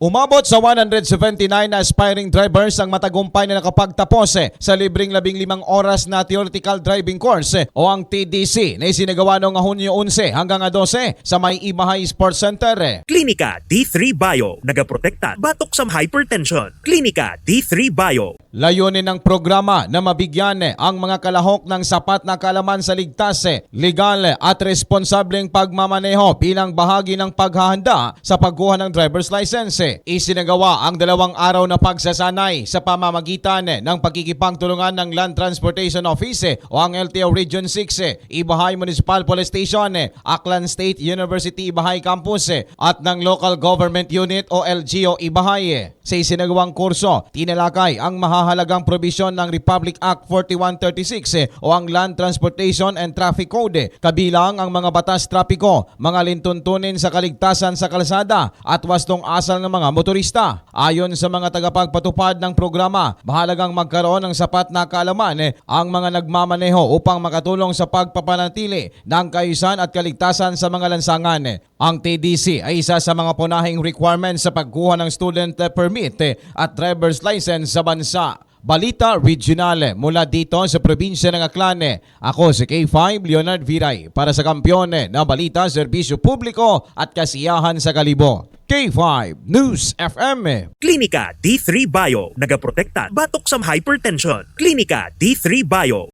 Umabot sa 179 na aspiring drivers ang matagumpay na nakapagtapos sa libreng 15 oras na theoretical driving course o ang TDC na isinagawa noong Hunyo 11 hanggang 12 sa May Imahay Sports Center. Klinika D3 Bio, nagaprotekta batok sa hypertension. Klinika D3 Bio. Layunin ng programa na mabigyan ang mga kalahok ng sapat na kaalaman sa ligtas, legal at responsableng pagmamaneho bilang bahagi ng paghahanda sa pagkuha ng driver's license. Isinagawa ang 2 araw na pagsasanay sa pamamagitan ng pagkikipagtulungan ng Land Transportation Office o ang LTO Region 6, Ibahay Municipal Police Station, Aklan State University Ibahay Campus at ng Local Government Unit o LGO Ibahay. Sa isinagawang kurso, tinalakay ang mahahalagang probisyon ng Republic Act 4136 o ang Land Transportation and Traffic Code, kabilang ang mga batas trapiko, mga lintuntunin sa kaligtasan sa kalsada at wastong asal ng mga motorista. Ayon sa mga tagapagpatupad ng programa, mahalagang magkaroon ng sapat na kaalaman ang mga nagmamaneho upang makatulong sa pagpapanatili ng kaayusan at kaligtasan sa mga lansangan. Ang TDC ay isa sa mga punahing requirements sa pagkuha ng student permit at driver's license sa bansa. Balita Regional mula dito sa probinsya ng Aklan. Ako si K5 Leonard Viray para sa kampiyon na balita, serbisyo publiko at kasiyahan sa Kalibo. K5 News FM. Klinika D3 Bio, nagaprotekta batok sa hypertension. Klinika D3 Bio.